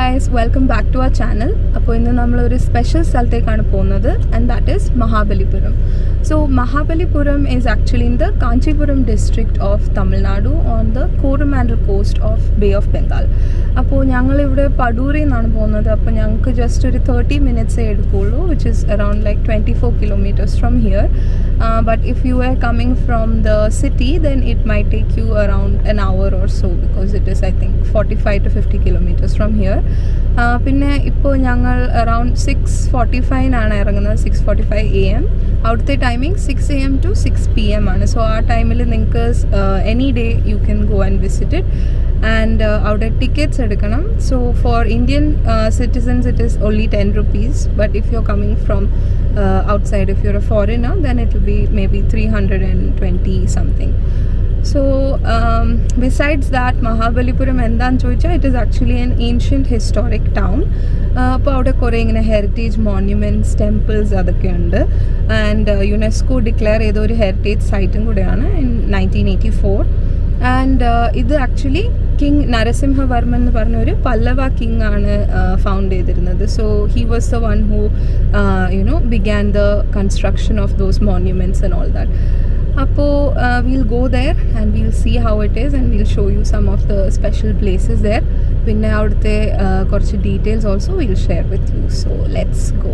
guys, welcome back to our channel. അപ്പോൾ ഇന്ന് നമ്മൾ ഒരു സ്പെഷ്യൽ സ്ഥലത്തേക്കാണ് പോകുന്നത് and that is Mahabalipuram. So Mahabalipuram is actually in the Kanchipuram district of Tamil Nadu on the Coromandel coast of Bay of Bengal. അപ്പോൾ ഞങ്ങൾ ഇവിടെ പടൂരിൽ നിന്നാണ് പോകുന്നത്. അപ്പോൾ ഞങ്ങൾക്ക് ജസ്റ്റ് ഒരു 30 minutes എടുക്കുള്ളൂ, which is around like 24 kilometers from here. But if you are coming from the city, then it might take you around an hour or so because it is I think 45 to 50 kilometers from here. പിന്നെ ഇപ്പോൾ ഞങ്ങൾ around 6:45 ഇറങ്ങുന്നത്, 6:45 AM. അവിടുത്തെ timing 6 AM to 6 PM ആണ്. So ആ ടൈമിൽ നിങ്ങൾക്ക് any day you can go and visit it. And അവിടെ ടിക്കറ്റ്സ് എടുക്കണം. So for Indian citizens it is only 10 rupees. But if you are coming from outside, if you're a foreigner, then it will be maybe 320 something. So besides that, Mahabalipuram endan choicha, it is actually an ancient historic town. അപ്പോൾ അവിടെ കുറേ ഇങ്ങനെ heritage monuments, temples അതൊക്കെ ഉണ്ട്. And UNESCO declare ചെയ്ത ഒരു heritage സൈറ്റും കൂടെയാണ് in 1984. And ഇത് ആക്ച്വലി കിങ് നരസിംഹവർമ്മൻ എന്ന് പറഞ്ഞൊരു പല്ലവ കിങ് ആണ് ഫൗണ്ട് ചെയ്തിരുന്നത്. So he was the one who began the construction of those monuments and all that. അപ്പോൾ we'll go there and we'll see how it is and we'll show you some of the special places there. പിന്നെ അവിടുത്തെ കുറച്ച് details also we'll share with you. So let's go.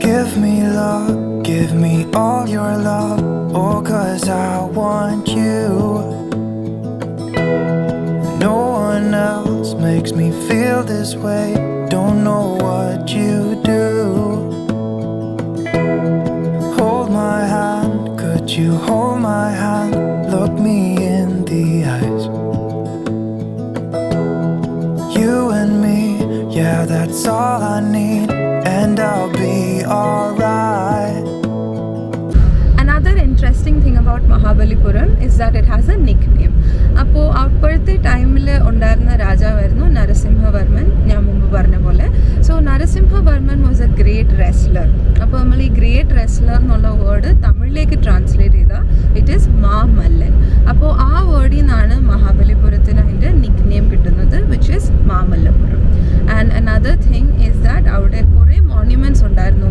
Give me love, give me all your love, oh 'cause I want you. No one else makes me feel this way, don't know what you do. Hold my hand, could you hold my hand, look me in the eyes. You and me, yeah, that's all I need, and I'll be alright. Another interesting thing about Mahabalipuram is that it has a nickname. അപ്പോൾ അപ്പോഴത്തെ ടൈമിൽ ഉണ്ടായിരുന്ന രാജാവായിരുന്നു നരസിംഹവർമ്മൻ, ഞാൻ മുമ്പ് പറഞ്ഞ പോലെ. So Narasimhavarman was A great wrestler. അപ്പോൾ നമ്മൾ ഈ ഗ്രേറ്റ് റെസ്ലർ എന്നുള്ള വേർഡ് തമിഴിലേക്ക് ട്രാൻസ്ലേറ്റ് ചെയ്താൽ ഇറ്റ് ഈസ് മാമല്ലൻ. അപ്പോൾ ആ വേർഡിൽ നിന്നാണ് മഹാബലിപുരത്തിന് അതിൻ്റെ നിക് നെയിം കിട്ടുന്നത്, which is Mamallapuram. And another thing is that അവിടെ കുറേ മോണ്യുമെൻറ്റ്സ് ഉണ്ടായിരുന്നു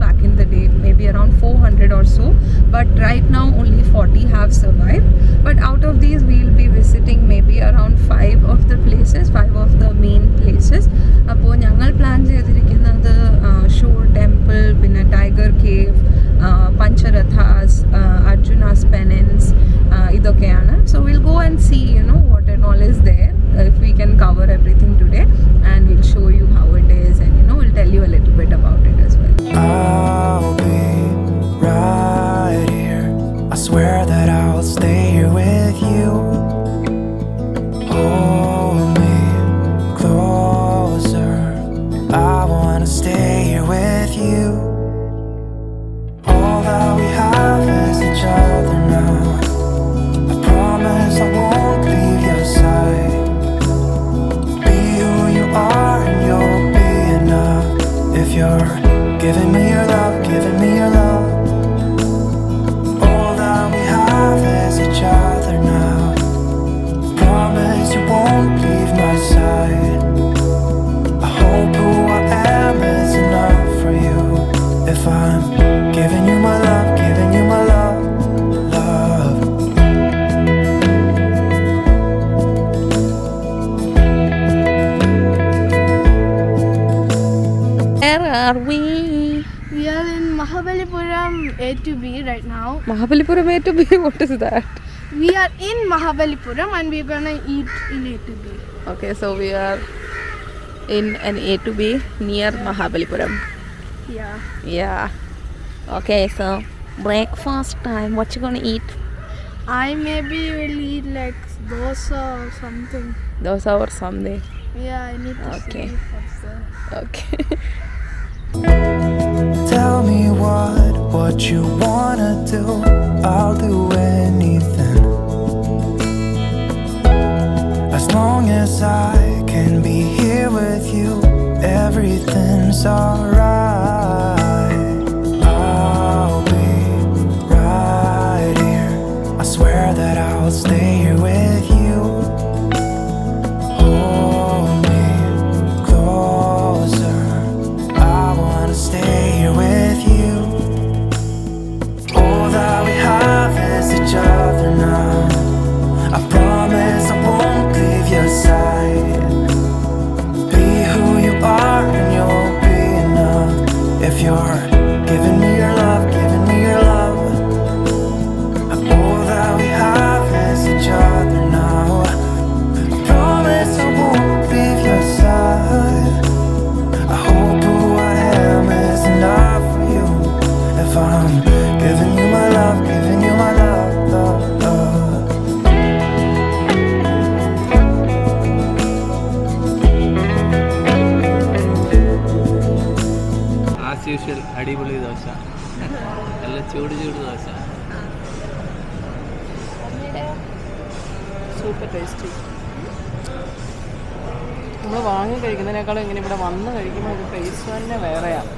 back in the day, maybe around 400 or so, but right now only 40 have survived. But out of these we'll be visiting maybe around 5 of the places, 5 of the main places. അപ്പോൾ ഞങ്ങൾ plan ചെയ്തിരിക്കുന്നത് shore temple, പിന്നെ tiger cave, പഞ്ചരഥാസ്, അർജുനാസ് penance, ഇതൊക്കെയാണ്. So we'll go and see what and all is there, if we can cover everything today, and we'll show you how it is, and we'll tell you a little bit about it as well. I'll be right here, I swear that I'll stay here with you. Hold me closer, I wanna stay here with you. All that we have is each other now, I promise I won't leave your side. Be who you are and you'll be enough. If you're giving me your love, giving me your love. All that we have is each other now, promise you won't leave my side. I hope who I am is enough for you. If I'm giving you my love, giving you my love, love. Where are we? We are in Mahabalipuram A to B right now. Mahabalipuram A to B, what is that? We are in Mahabalipuram and we're gonna eat in A to B. Okay, so we are in an A to B near Mahabalipuram. Yeah. Yeah. Okay, so breakfast time. What you gonna eat? I maybe will eat like dosa or something. Dosa or something. Yeah, I need to Okay. see what's there. Okay. Tell me what you wanna do, I'll do anything. As long as I can be here with you, everything's alright. I'll be wanna stay here with you. All that we have is each other now. I promise I won't leave your side. Be who you are and you'll be enough. If you're giving me your love, giving me your love. All that we have is each other now. I promise I won't leave your side. I hope who I am is enough for you. If I'm giving you my love, giving you my love, love, love. As usual അടിപൊളി ദോശ, നല്ല ചൂട് ചൂട് dosa. Super tasty. നമ്മൾ വാങ്ങി കഴിക്കുന്നതിനേക്കാളും ഇങ്ങനെ ഇവിടെ വന്ന് കഴിക്കുമ്പോൾ ഒരു ടേസ്റ്റ് തന്നെ വേറെയാണ്.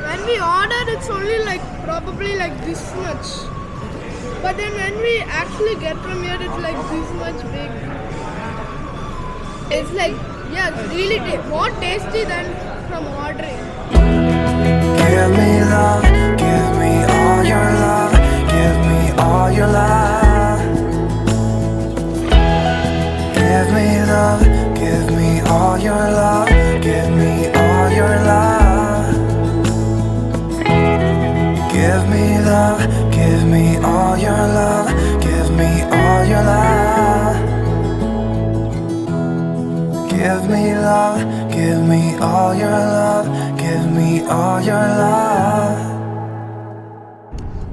When we order, it's only like probably like this much. But then when we actually get from here, it's like this much big. It's like, yeah, it's really more tasty than from ordering. Give me love, give me all your love, give me all your love. Give me love, give me all your love, give me all your love. Give me love, give me all your love, give me all your love. Give me love, give me all your love, give me all your love.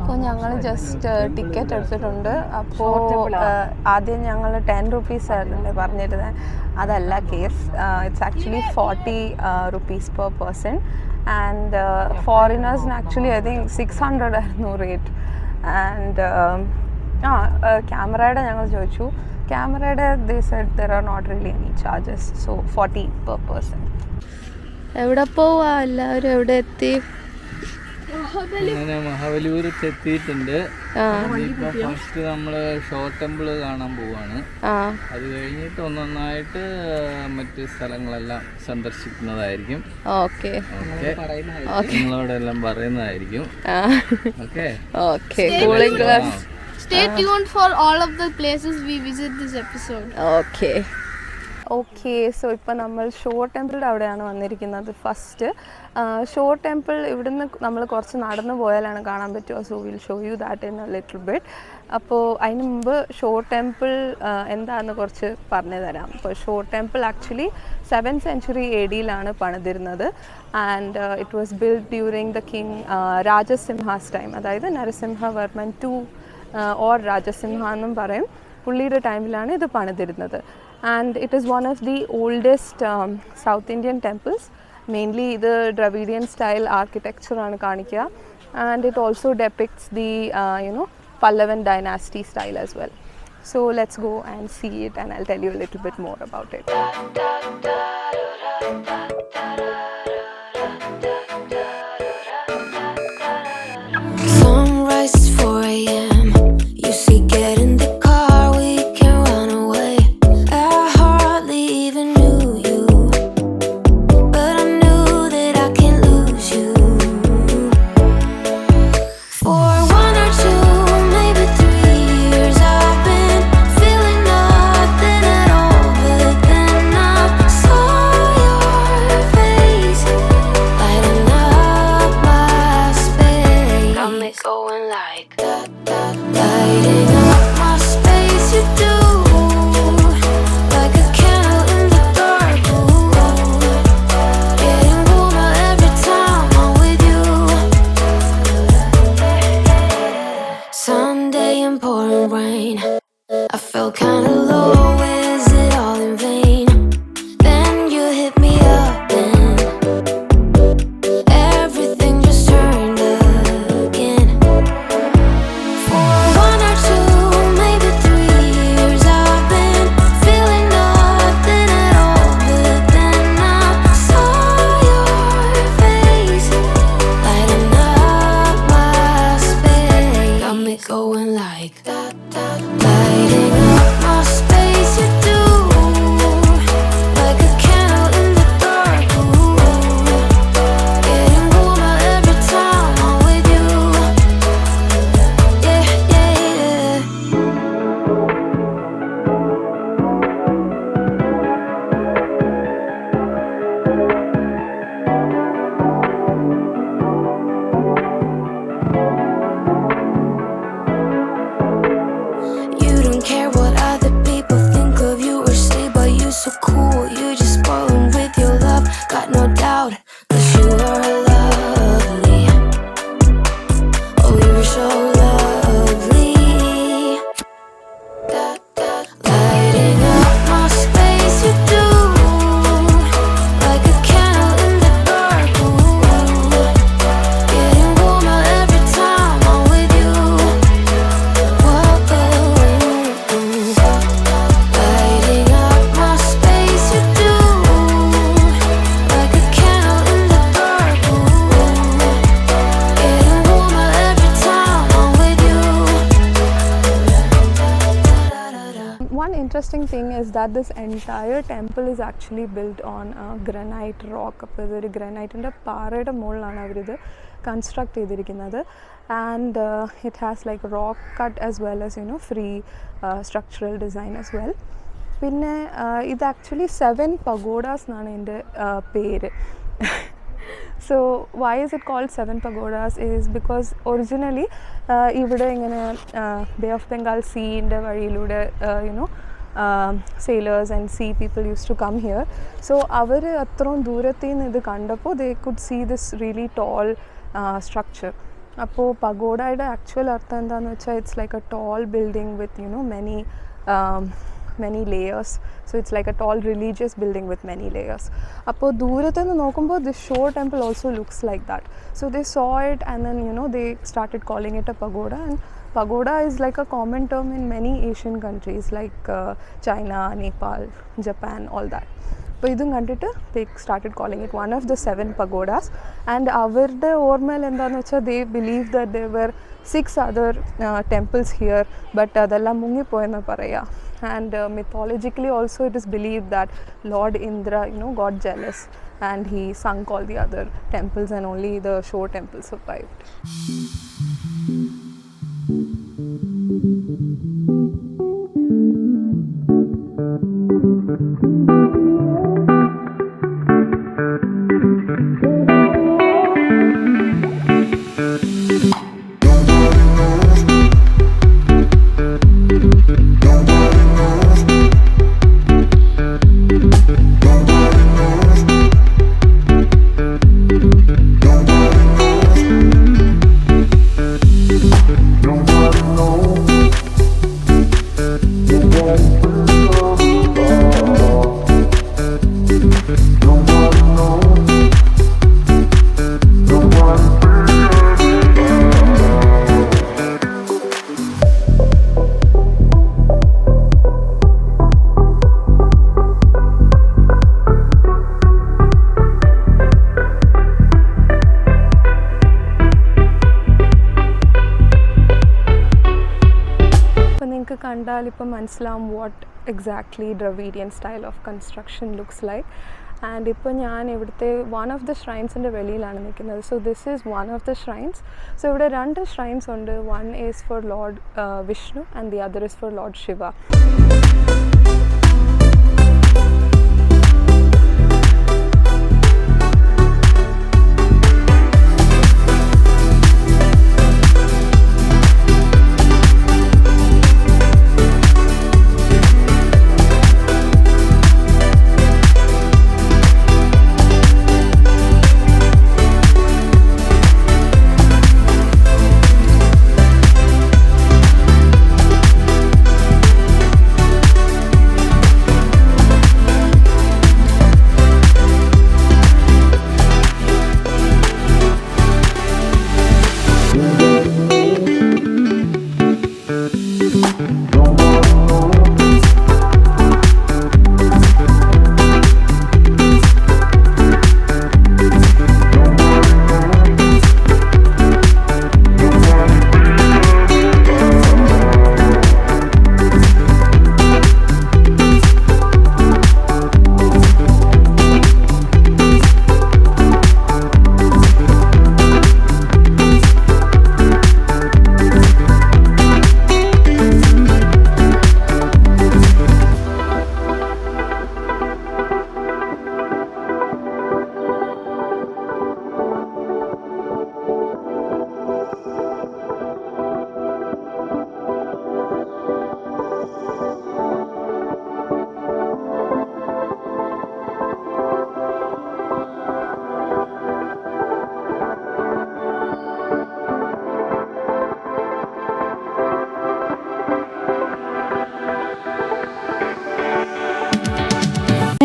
അപ്പോൾ ഞങ്ങൾ just ticket എടുത്തിട്ടുണ്ട്. അപ്പോൾ ആദ്യം ഞങ്ങൾ 10 rupees ആയിരുന്നല്ലേ പറഞ്ഞിരുന്നത്, അതല്ല case. It's actually 40 rupees per person. And ഫോറിനേഴ്സിന് ആക്ച്വലി ഐ തിങ്ക് 600 ആയിരുന്നു റേറ്റ്. ആൻഡ് ക്യാമറയുടെ ഞങ്ങൾ ചോദിച്ചു. ക്യാമറയുടെ they said there are not really any charges, so 40 per person. എവിടെ പോവാ എല്ലാവരും? എവിടെ എത്തി? അങ്ങനെ മഹാബലിപുരത്ത് എത്തിയിട്ടുണ്ട്. ഇനിയിപ്പോൾ ഫസ്റ്റ് നമ്മൾ ഷോ ടെമ്പിൾ കാണാൻ പോവാണ്. അത് കഴിഞ്ഞിട്ട് ഒന്നൊന്നായിട്ട് മറ്റ് സ്ഥലങ്ങളെല്ലാം സന്ദർശിക്കുന്നതായിരിക്കും. ഓക്കെ നിങ്ങളോടെല്ലാം പറയുന്നതായിരിക്കും. Okay okay cooling glass. Stay tuned for all of the places we visit this episode. Okay so ഇപ്പം നമ്മൾ ഷോ ടെമ്പിളിൻ്റെ അവിടെയാണ് വന്നിരിക്കുന്നത്. ഫസ്റ്റ് ഷോ ടെമ്പിൾ ഇവിടുന്ന് നമ്മൾ കുറച്ച് നടന്നു പോയാലാണ് കാണാൻ പറ്റുക. So will show you that in A little bit. അപ്പോൾ അതിന് മുമ്പ് ഷോ ടെമ്പിൾ എന്താണെന്ന് കുറച്ച് പറഞ്ഞു തരാം. അപ്പോൾ Shore Temple actually 7th century AD പണിതിരുന്നത്. And it was build during the king Rajasimha's time, അതായത് നരസിംഹവർമ്മൻ 2 ഓർ രാജസിംഹ എന്നും പറയും. പുള്ളിയുടെ ടൈമിലാണ് ഇത് പണിതിരുന്നത്. And it is one of the oldest South Indian temples. Mainly ഇത് ഡ്രവിഡിയൻ സ്റ്റൈൽ ആർക്കിടെക്ചറാണ് കാണിക്കുക. And it also depicts the Pallavan dynasty style as well. So let's go and see it and I'll tell you a little bit more about it. Sunrise 4 a.m. You see, get in the car, we can run away. I hardly even knew you, but I knew that I can't lose you. For 1 or 2, maybe 3 years, I've been feeling nothing at all. But then I saw your face. interesting thing is that this entire temple is actually built on a granite rock. അപ്പോൾ ഇതൊരു ഗ്രാനൈറ്റിൻ്റെ പാറയുടെ മുകളിലാണ് അവരിത് construct ചെയ്തിരിക്കുന്നത്. And it has like rock cut as well as free structural design as well. പിന്നെ ഇത് actually 7 pagodas എന്നാണ് ഇതിൻ്റെ പേര്. So why is it called 7 pagodas is because originally ഇവിടെ ഇങ്ങനെ ബേ ഓഫ് ബംഗാൾ സീൻ്റെ വഴിയിലൂടെ sailors and sea people used to come here. So അവർ അത്രയും ദൂരത്തിൽ നിന്ന് ഇത് കണ്ടപ്പോൾ they could see this really tall structure. അപ്പോൾ പഗോഡയുടെ ആക്ച്വൽ അർത്ഥം എന്താണെന്ന് വെച്ചാൽ it's like A toll building with many layers. So it's like a tall religious building with many layers. Appo doorathu nu nokkumbo this shore temple also looks like that. So they saw it and then they started calling it a pagoda. And pagoda is like a common term in many Asian countries like China, Nepal, Japan, all that. അപ്പോൾ ഇതും കണ്ടിട്ട് they started calling it one of the 7 pagodas. And അവരുടെ ഓർമ്മയിൽ എന്താണെന്ന് വെച്ചാൽ they believed that there were 6 other temples here, but അതെല്ലാം മുങ്ങിപ്പോയെന്ന് പറയാം. And mythologically also it is believed that Lord Indra got jealous and he sunk all the other temples and only the shore temple survived. കണ്ടാൽ ഇപ്പം മനസ്സിലാവും what exactly Dravidian style of construction looks like. And ഇപ്പോൾ ഞാൻ ഇവിടുത്തെ one of the ഷ്രൈൻസിൻ്റെ വെളിയിലാണ് നിൽക്കുന്നത്. So this is one of the shrines. So ഇവിടെ 2 shrines ഉണ്ട്. One is four Lord Vishnu and the other is four Lord Shiva.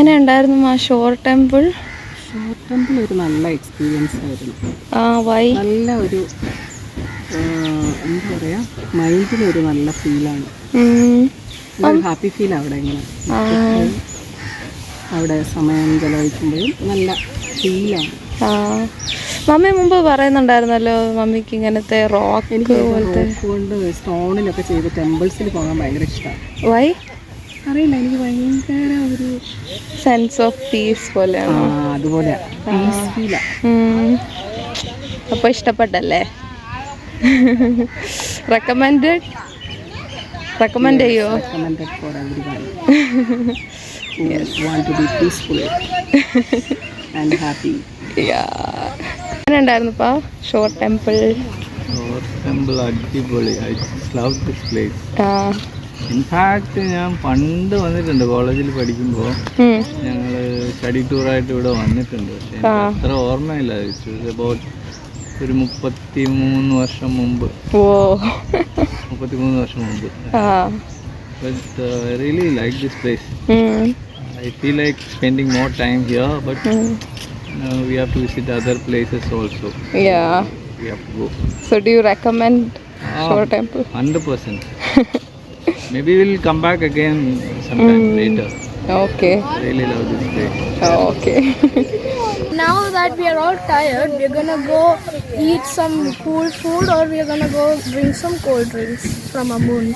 എങ്ങനെ ഉണ്ടായിരുന്നു ആ shore temple? Shore temple ഒരു നല്ല എക്സ്പീരിയൻസ് ആയിരുന്നു. വൈ? നല്ല ഒരു എന്താ പറയുക, മൈൻഡിനൊരു നല്ല ഫീലാണ്, ഹാപ്പി ഫീൽ അവിടെ. ഇങ്ങനെ അവിടെ സമയം ചെലവഴിക്കുമ്പോഴും നല്ല ഫീലാണ്. മമ്മി മുമ്പ് പറയുന്നുണ്ടായിരുന്നല്ലോ മമ്മിക്ക് ഇങ്ങനത്തെ റോക്ക് എനിക്ക് കൊണ്ട് സ്റ്റോണിലൊക്കെ ചെയ്ത് ടെമ്പിൾസിൽ പോകാൻ ഭയങ്കര ഇഷ്ടമാണ്. വൈ? അറിയില്ല, എനിക്ക് ഭയങ്കര ഒരു സെൻസ് ഓഫ് പീസ് പോലെയാണോ? അതുപോലെ പീസ്ഫുള്ളാ. അപ്പോൾ ഇഷ്ടപ്പെട്ടല്ലേ? റെക്കമെൻഡ് ചെയ്യോ? recommended for everyone who want to be peaceful and happy. എങ്ങനെ ഉണ്ടായിരുന്നുപ്പാ ഷോർ ടെമ്പിൾ? ടെമ്പിൾ അടിപൊളി. I just love this place. In fact ഞാൻ പണ്ട് വന്നിട്ടുണ്ട് കോളേജിൽ പഠിക്കുമ്പോൾ. ഞങ്ങൾ സ്റ്റഡി ടൂറായിട്ട് ഇവിടെ വന്നിട്ടുണ്ട്. പക്ഷേ എനിക്ക് അത്ര ഓർമ്മയില്ല. ഇറ്റ്സ് അബൌട്ട് ഒരു 33 വർഷം മുമ്പ്. 33 വർഷം മുമ്പ്. But I really like this place. I feel like spending more time here, but we have to visit other places also. Yeah. We have to go. So do you recommend Shore Temple? 100%. Maybe we'll come back again sometime later. Okay. I really love this place. Okay. Now that we are all tired, we're gonna go eat some cool food or we're gonna go drink some cold drinks from Amun.